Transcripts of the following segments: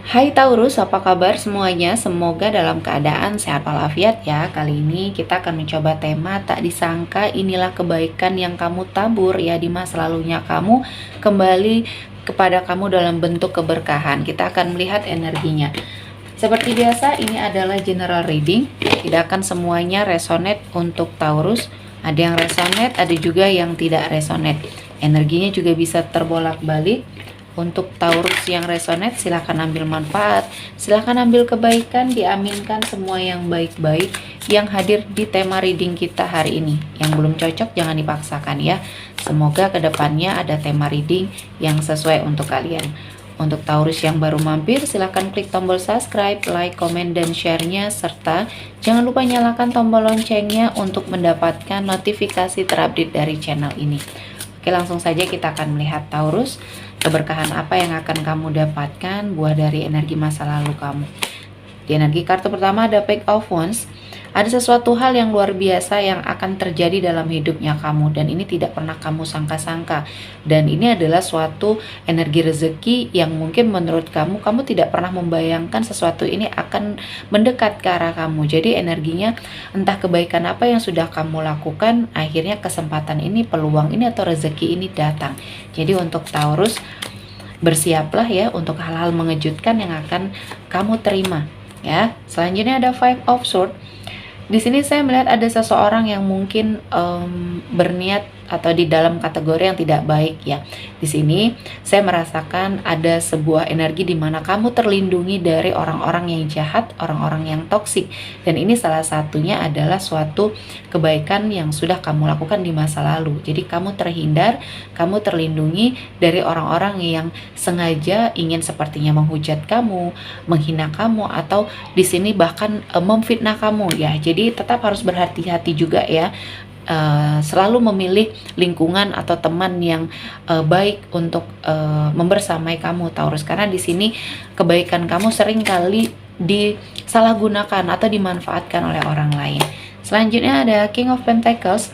Hai Taurus, apa kabar semuanya? Semoga dalam keadaan sehat walafiat ya. Kali ini kita akan mencoba tema tak disangka inilah kebaikan yang kamu tabur ya di masa lalunya kamu kembali kepada kamu dalam bentuk keberkahan. Kita akan melihat energinya. Seperti biasa, ini adalah general reading. Tidak akan semuanya resonate untuk Taurus. Ada yang resonate, ada juga yang tidak resonate. Energinya juga bisa terbolak-balik. Untuk Taurus yang resonate, silahkan ambil manfaat, silahkan ambil kebaikan, diaminkan semua yang baik-baik yang hadir di tema reading kita hari ini. Yang belum cocok jangan dipaksakan ya. Semoga kedepannya ada tema reading yang sesuai untuk kalian. Untuk Taurus yang baru mampir, silahkan klik tombol subscribe, like, komen, dan share-nya, serta jangan lupa nyalakan tombol loncengnya untuk mendapatkan notifikasi terupdate dari channel ini. Oke, langsung saja kita akan melihat Taurus. Keberkahan apa yang akan kamu dapatkan buah dari energi masa lalu kamu. Di energi kartu pertama ada Page of Wands. Ada sesuatu hal yang luar biasa yang akan terjadi dalam hidupnya kamu, dan ini tidak pernah kamu sangka-sangka. Dan ini adalah suatu energi rezeki yang mungkin menurut kamu tidak pernah membayangkan sesuatu ini akan mendekat ke arah kamu. Jadi energinya entah kebaikan apa yang sudah kamu lakukan, akhirnya kesempatan ini, peluang ini atau rezeki ini datang. Jadi untuk Taurus, bersiaplah ya untuk hal-hal mengejutkan yang akan kamu terima ya. Selanjutnya ada Five of Swords. Di sini saya melihat ada seseorang yang mungkin berniat atau di dalam kategori yang tidak baik ya. Di sini saya merasakan ada sebuah energi di mana kamu terlindungi dari orang-orang yang jahat, orang-orang yang toksik. Dan ini salah satunya adalah suatu kebaikan yang sudah kamu lakukan di masa lalu. Jadi kamu terhindar, kamu terlindungi dari orang-orang yang sengaja ingin sepertinya menghujat kamu, menghina kamu, atau di sini bahkan memfitnah kamu ya. Jadi tetap harus berhati-hati juga ya. Selalu memilih lingkungan atau teman yang baik untuk membersamai kamu Taurus, karena di sini kebaikan kamu sering kali disalahgunakan atau dimanfaatkan oleh orang lain. Selanjutnya ada King of Pentacles.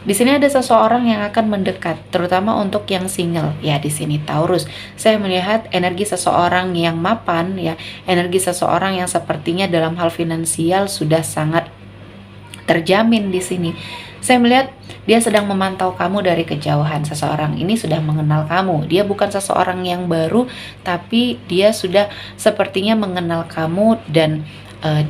Di sini ada seseorang yang akan mendekat, terutama untuk yang single ya. Di sini Taurus, saya melihat energi seseorang yang mapan ya, energi seseorang yang sepertinya dalam hal finansial sudah sangat terjamin di sini. Saya melihat dia sedang memantau kamu dari kejauhan. Seseorang ini sudah mengenal kamu. Dia bukan seseorang yang baru, tapi dia sudah sepertinya mengenal kamu, dan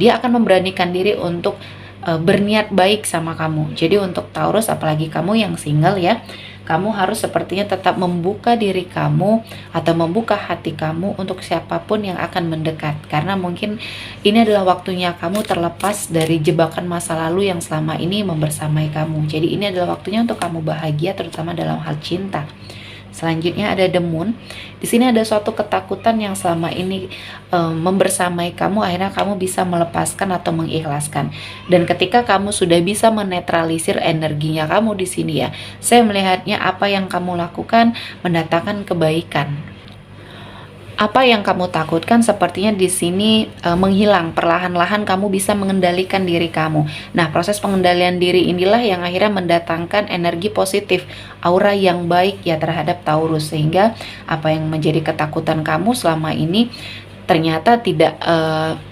dia akan memberanikan diri untuk berniat baik sama kamu. Jadi untuk Taurus, apalagi kamu yang single ya, kamu harus sepertinya tetap membuka diri kamu atau membuka hati kamu untuk siapapun yang akan mendekat, karena mungkin ini adalah waktunya kamu terlepas dari jebakan masa lalu yang selama ini membersamai kamu. Jadi ini adalah waktunya untuk kamu bahagia, terutama dalam hal cinta. Selanjutnya ada The Moon. Di sini ada suatu ketakutan yang selama ini membersamai kamu, akhirnya kamu bisa melepaskan atau mengikhlaskan. Dan ketika kamu sudah bisa menetralisir energinya kamu di sini ya, saya melihatnya apa yang kamu lakukan mendatangkan kebaikan. Apa yang kamu takutkan sepertinya di sini menghilang, perlahan-lahan kamu bisa mengendalikan diri kamu. Nah, proses pengendalian diri inilah yang akhirnya mendatangkan energi positif, aura yang baik ya terhadap Taurus, sehingga apa yang menjadi ketakutan kamu selama ini ternyata tidak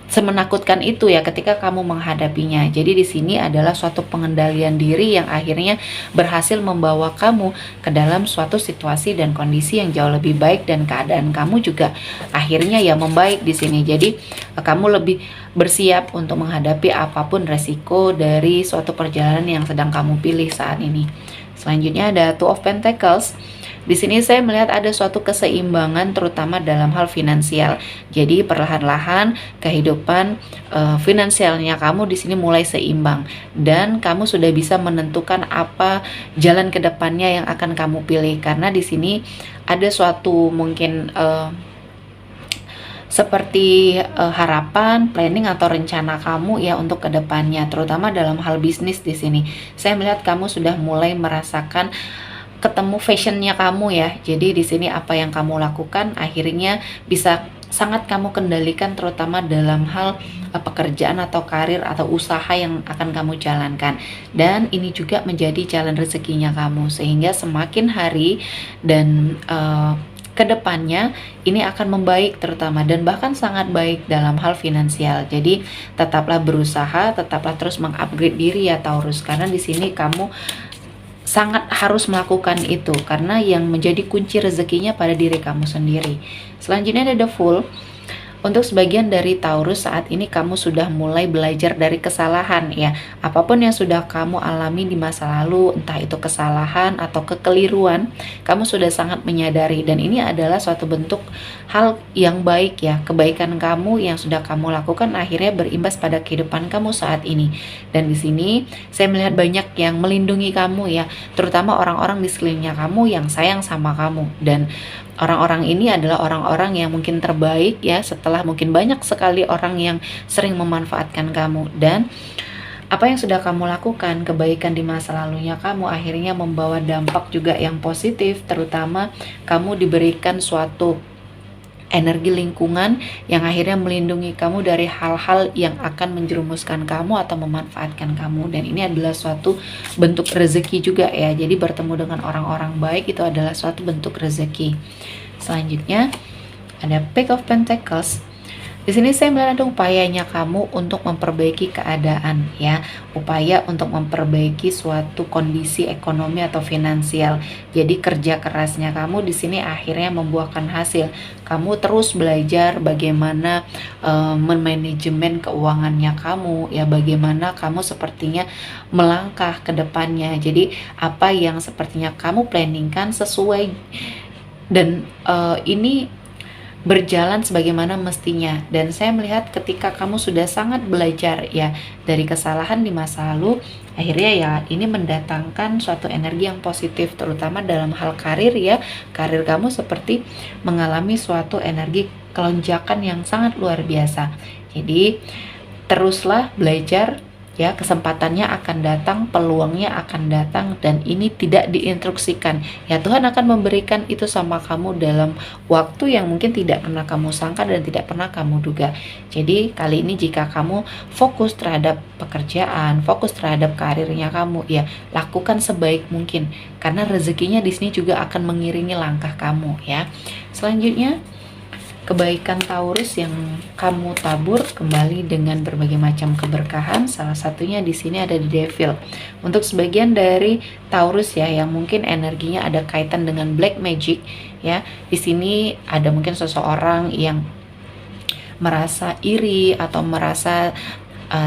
semenakutkan itu ya ketika kamu menghadapinya. Jadi di sini adalah suatu pengendalian diri yang akhirnya berhasil membawa kamu ke dalam suatu situasi dan kondisi yang jauh lebih baik, dan keadaan kamu juga akhirnya ya membaik di sini. Jadi kamu lebih bersiap untuk menghadapi apapun resiko dari suatu perjalanan yang sedang kamu pilih saat ini. Selanjutnya ada Two of Pentacles. Di sini saya melihat ada suatu keseimbangan terutama dalam hal finansial. Jadi perlahan-lahan kehidupan finansialnya kamu di sini mulai seimbang, dan kamu sudah bisa menentukan apa jalan ke depannya yang akan kamu pilih, karena di sini ada suatu mungkin seperti harapan, planning atau rencana kamu ya untuk kedepannya, terutama dalam hal bisnis. Di sini saya melihat kamu sudah mulai merasakan ketemu fashionnya kamu ya. Jadi di sini apa yang kamu lakukan akhirnya bisa sangat kamu kendalikan, terutama dalam hal pekerjaan atau karir atau usaha yang akan kamu jalankan. Dan ini juga menjadi jalan rezekinya kamu, sehingga semakin hari dan kedepannya ini akan membaik terutama, dan bahkan sangat baik dalam hal finansial. Jadi tetaplah berusaha, tetaplah terus mengupgrade diri ya Taurus, karena di sini kamu sangat harus melakukan itu karena yang menjadi kunci rezekinya pada diri kamu sendiri. Selanjutnya ada The Fool. Untuk sebagian dari Taurus, saat ini kamu sudah mulai belajar dari kesalahan ya. Apapun yang sudah kamu alami di masa lalu, entah itu kesalahan atau kekeliruan, kamu sudah sangat menyadari, dan ini adalah suatu bentuk hal yang baik ya. Kebaikan kamu yang sudah kamu lakukan akhirnya berimbas pada kehidupan kamu saat ini. Dan di sini saya melihat banyak yang melindungi kamu ya, terutama orang-orang di sekelilingnya kamu yang sayang sama kamu, dan orang-orang ini adalah orang-orang yang mungkin terbaik ya, setelah mungkin banyak sekali orang yang sering memanfaatkan kamu. Dan apa yang sudah kamu lakukan, kebaikan di masa lalunya kamu akhirnya membawa dampak juga yang positif, terutama kamu diberikan suatu energi lingkungan yang akhirnya melindungi kamu dari hal-hal yang akan menjerumuskan kamu atau memanfaatkan kamu. Dan ini adalah suatu bentuk rezeki juga ya, jadi bertemu dengan orang-orang baik itu adalah suatu bentuk rezeki. Selanjutnya ada Page of Pentacles. Di sini saya melihat ada upayanya kamu untuk memperbaiki keadaan ya, upaya untuk memperbaiki suatu kondisi ekonomi atau finansial. Jadi kerja kerasnya kamu di sini akhirnya membuahkan hasil. Kamu terus belajar bagaimana memanajemen keuangannya kamu ya, bagaimana kamu sepertinya melangkah ke depannya. Jadi apa yang sepertinya kamu planningkan sesuai, dan ini berjalan sebagaimana mestinya. Dan saya melihat ketika kamu sudah sangat belajar ya dari kesalahan di masa lalu, akhirnya ya ini mendatangkan suatu energi yang positif, terutama dalam hal karir ya. Karir kamu seperti mengalami suatu energi kelonjakan yang sangat luar biasa. Jadi teruslah belajar ya, kesempatannya akan datang, peluangnya akan datang, dan ini tidak diinstruksikan ya, Tuhan akan memberikan itu sama kamu dalam waktu yang mungkin tidak pernah kamu sangka dan tidak pernah kamu duga. Jadi kali ini jika kamu fokus terhadap pekerjaan, fokus terhadap karirnya kamu ya, lakukan sebaik mungkin karena rezekinya di sini juga akan mengiringi langkah kamu ya. Selanjutnya kebaikan Taurus yang kamu tabur kembali dengan berbagai macam keberkahan. Salah satunya di sini ada di Devil. Untuk sebagian dari Taurus ya yang mungkin energinya ada kaitan dengan black magic ya. Di sini ada mungkin seseorang yang merasa iri atau merasa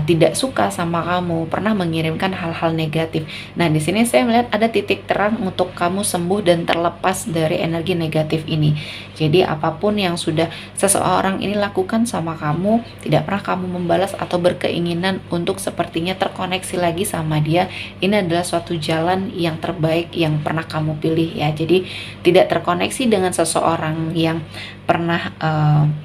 tidak suka sama kamu, pernah mengirimkan hal-hal negatif. Nah, di sini saya melihat ada titik terang untuk kamu sembuh dan terlepas dari energi negatif ini. Jadi apapun yang sudah seseorang ini lakukan sama kamu, tidak pernah kamu membalas atau berkeinginan untuk sepertinya terkoneksi lagi sama dia, ini adalah suatu jalan yang terbaik yang pernah kamu pilih ya. Jadi tidak terkoneksi dengan seseorang yang pernah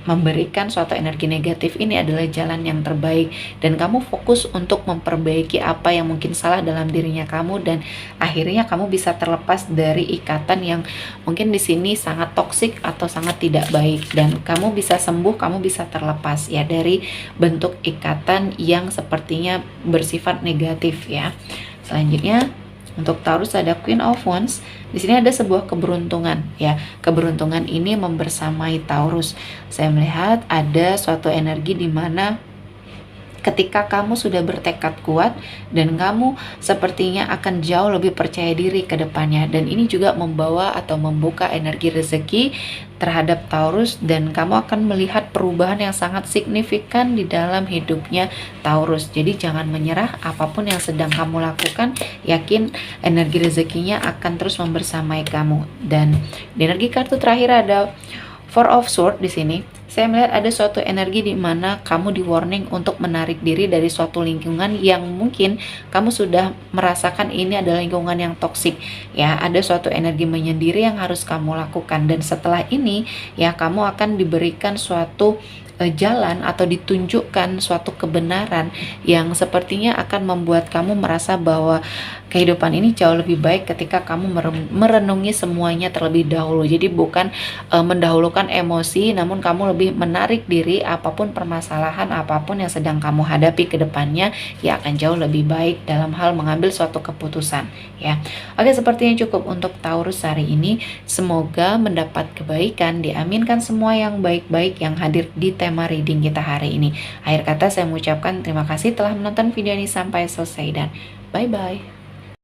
memberikan suatu energi negatif, ini adalah jalan yang terbaik, dan kamu fokus untuk memperbaiki apa yang mungkin salah dalam dirinya kamu, dan akhirnya kamu bisa terlepas dari ikatan yang mungkin di sini sangat toksik atau sangat tidak baik, dan kamu bisa sembuh, kamu bisa terlepas ya dari bentuk ikatan yang sepertinya bersifat negatif ya. Selanjutnya untuk Taurus ada Queen of Wands. Di sini ada sebuah keberuntungan ya. Keberuntungan ini membersamai Taurus. Saya melihat ada suatu energi di mana ketika kamu sudah bertekad kuat dan kamu sepertinya akan jauh lebih percaya diri ke depannya, dan ini juga membawa atau membuka energi rezeki terhadap Taurus, dan kamu akan melihat perubahan yang sangat signifikan di dalam hidupnya Taurus. Jadi jangan menyerah, apapun yang sedang kamu lakukan, yakin energi rezekinya akan terus membersamai kamu. Dan di energi kartu terakhir ada Four of Swords. Di sini saya melihat ada suatu energi di mana kamu di warning untuk menarik diri dari suatu lingkungan yang mungkin kamu sudah merasakan ini adalah lingkungan yang toksik ya. Ada suatu energi menyendiri yang harus kamu lakukan, dan setelah ini ya kamu akan diberikan suatu jalan atau ditunjukkan suatu kebenaran yang sepertinya akan membuat kamu merasa bahwa kehidupan ini jauh lebih baik ketika kamu merenungi semuanya terlebih dahulu. Jadi bukan mendahulukan emosi, namun kamu lebih menarik diri. Apapun permasalahan, apapun yang sedang kamu hadapi ke depannya, ya akan jauh lebih baik dalam hal mengambil suatu keputusan, ya. Oke, sepertinya cukup untuk Taurus hari ini. Semoga mendapat kebaikan, diaminkan semua yang baik-baik yang hadir di tema reading kita hari ini. Akhir kata saya mengucapkan terima kasih telah menonton video ini sampai selesai dan bye-bye.